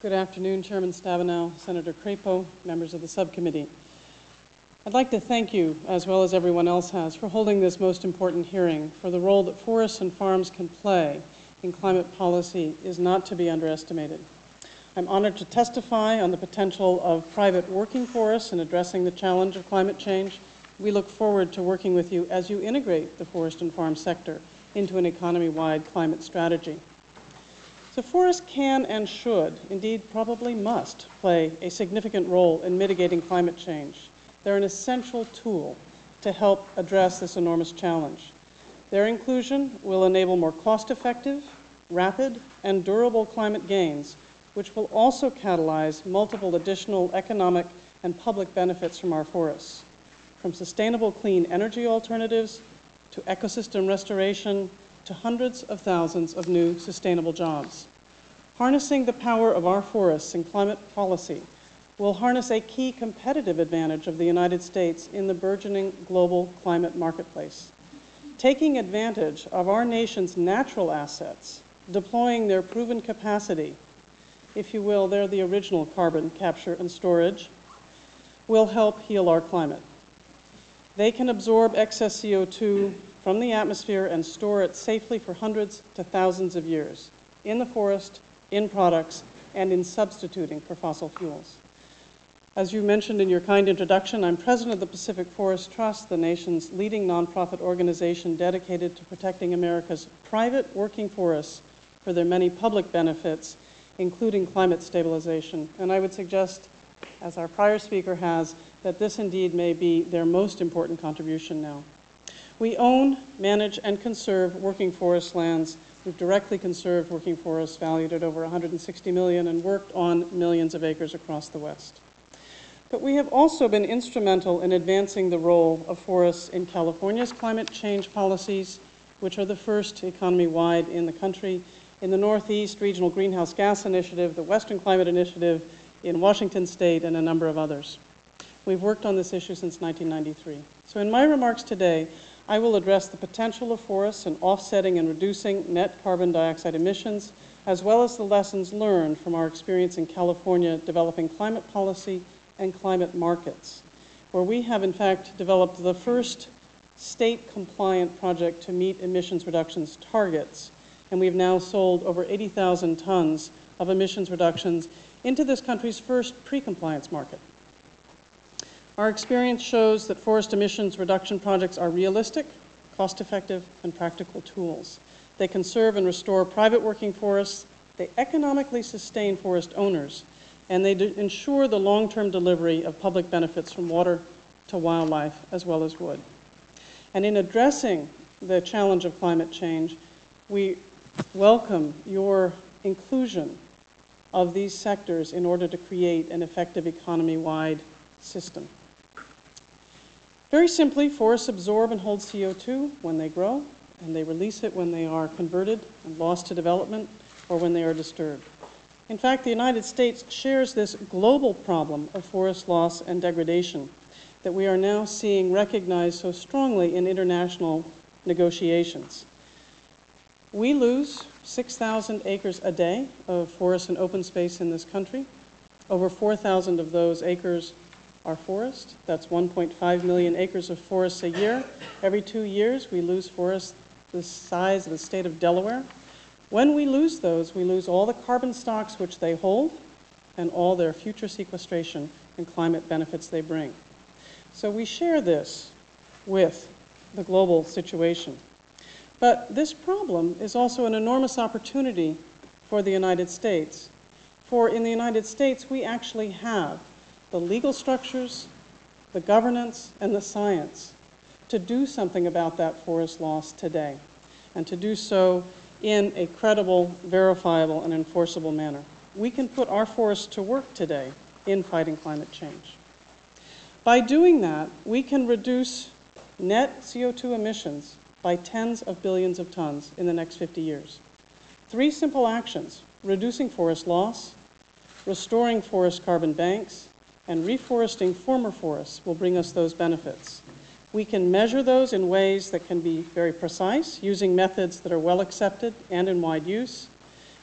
Good afternoon, Chairman Stabenow, Senator Crapo, members of the subcommittee. I'd like to thank you, as well as everyone else has, for holding this most important hearing, for the role that forests and farms can play in climate policy is not to be underestimated. I'm honored to testify on the potential of private working forests in addressing the challenge of climate change. We look forward to working with you as you integrate the forest and farm sector into an economy-wide climate strategy. So forests can and should, indeed probably must, play a significant role in mitigating climate change. They're an essential tool to help address this enormous challenge. Their inclusion will enable more cost-effective, rapid, and durable climate gains, which will also catalyze multiple additional economic and public benefits from our forests, from sustainable clean energy alternatives to ecosystem restoration to hundreds of thousands of new sustainable jobs. Harnessing the power of our forests in climate policy will harness a key competitive advantage of the United States in the burgeoning global climate marketplace. Taking advantage of our nation's natural assets, deploying their proven capacity, if you will, they're the original carbon capture and storage, will help heal our climate. They can absorb excess CO2 from the atmosphere and store it safely for hundreds to thousands of years in the forest, in products, and in substituting for fossil fuels. As you mentioned in your kind introduction, I'm president of the Pacific Forest Trust, the nation's leading nonprofit organization dedicated to protecting America's private working forests for their many public benefits, including climate stabilization. And I would suggest, as our prior speaker has, that this indeed may be their most important contribution now. We own, manage, and conserve working forest lands. We've directly conserved working forests valued at over $160 million and worked on millions of acres across the West. But we have also been instrumental in advancing the role of forests in California's climate change policies, which are the first economy-wide in the country, in the Northeast Regional Greenhouse Gas Initiative, the Western Climate Initiative, in Washington State, and a number of others. We've worked on this issue since 1993. So in my remarks today, I will address the potential of forests in offsetting and reducing net carbon dioxide emissions, as well as the lessons learned from our experience in California developing climate policy and climate markets, where we have in fact developed the first state-compliant project to meet emissions reductions targets, and we've now sold over 80,000 tons of emissions reductions into this country's first pre-compliance market. Our experience shows that forest emissions reduction projects are realistic, cost-effective, and practical tools. They conserve and restore private working forests, they economically sustain forest owners, and they ensure the long-term delivery of public benefits from water to wildlife as well as wood. And in addressing the challenge of climate change, we welcome your inclusion of these sectors in order to create an effective economy-wide system. Very simply, forests absorb and hold CO2 when they grow, and they release it when they are converted and lost to development or when they are disturbed. In fact, the United States shares this global problem of forest loss and degradation that we are now seeing recognized so strongly in international negotiations. We lose 6,000 acres a day of forest and open space in this country. Over 4,000 of those acres are forest. That's 1.5 million acres of forests a year. Every 2 years, we lose forests the size of the state of Delaware. When we lose those, we lose all the carbon stocks which they hold and all their future sequestration and climate benefits they bring. So we share this with the global situation. But this problem is also an enormous opportunity for the United States. For in the United States, we actually have the legal structures, the governance, and the science to do something about that forest loss today, and to do so in a credible, verifiable, and enforceable manner. We can put our forests to work today in fighting climate change. By doing that, we can reduce net CO2 emissions by tens of billions of tons in the next 50 years. 3 simple actions: reducing forest loss, restoring forest carbon banks, and reforesting former forests will bring us those benefits. We can measure those in ways that can be very precise, using methods that are well accepted and in wide use.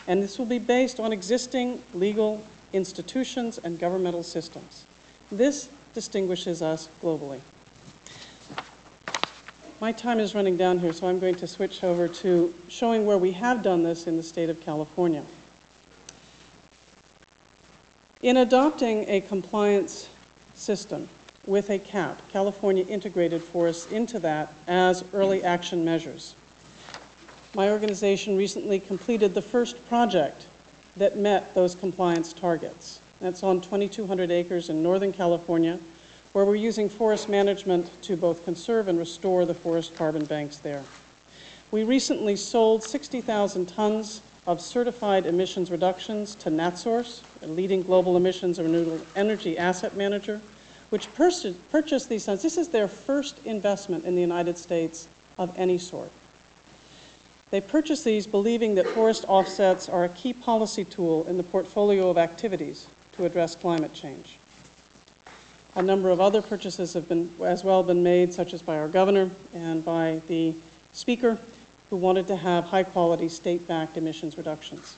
And this will be based on existing legal institutions and governmental systems. This distinguishes us globally. My time is running down here, so I'm going to switch over to showing where we have done this in the state of California. In adopting a compliance system with a cap, California integrated forests into that as early action measures. My organization recently completed the first project that met those compliance targets. That's on 2,200 acres in Northern California, where we're using forest management to both conserve and restore the forest carbon banks there. We recently sold 60,000 tons of certified emissions reductions to NatSource, a leading global emissions and renewable energy asset manager, which purchased these tons. This is their first investment in the United States of any sort. They purchased these believing that forest offsets are a key policy tool in the portfolio of activities to address climate change. A number of other purchases have as well been made, such as by our governor and by the speaker, who wanted to have high-quality state-backed emissions reductions.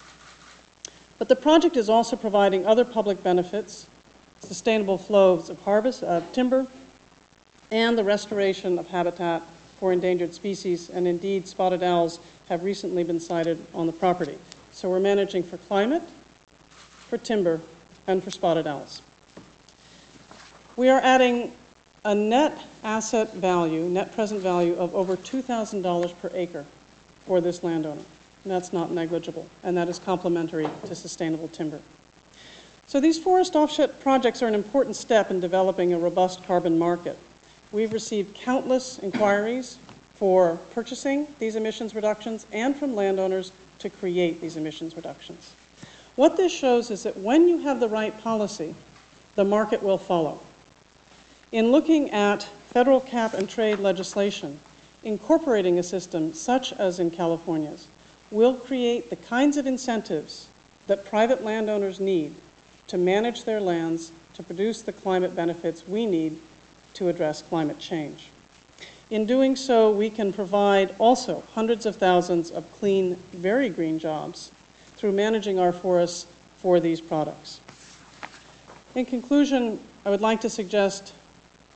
But the project is also providing other public benefits, sustainable flows of harvest of timber, and the restoration of habitat for endangered species, and indeed spotted owls have recently been sighted on the property. So we're managing for climate, for timber, and for spotted owls. We are adding a net asset value, net present value of over $2,000 per acre for this landowner. And that's not negligible, and that is complementary to sustainable timber. So these forest offset projects are an important step in developing a robust carbon market. We've received countless inquiries for purchasing these emissions reductions and from landowners to create these emissions reductions. What this shows is that when you have the right policy, the market will follow. In looking at federal cap and trade legislation, incorporating a system such as in California's will create the kinds of incentives that private landowners need to manage their lands to produce the climate benefits we need to address climate change. In doing so, we can provide also hundreds of thousands of clean, very green jobs through managing our forests for these products. In conclusion, I would like to suggest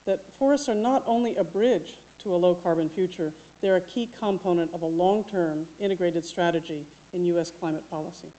that forests are not only a bridge to a low-carbon future, they're a key component of a long-term integrated strategy in U.S. climate policy.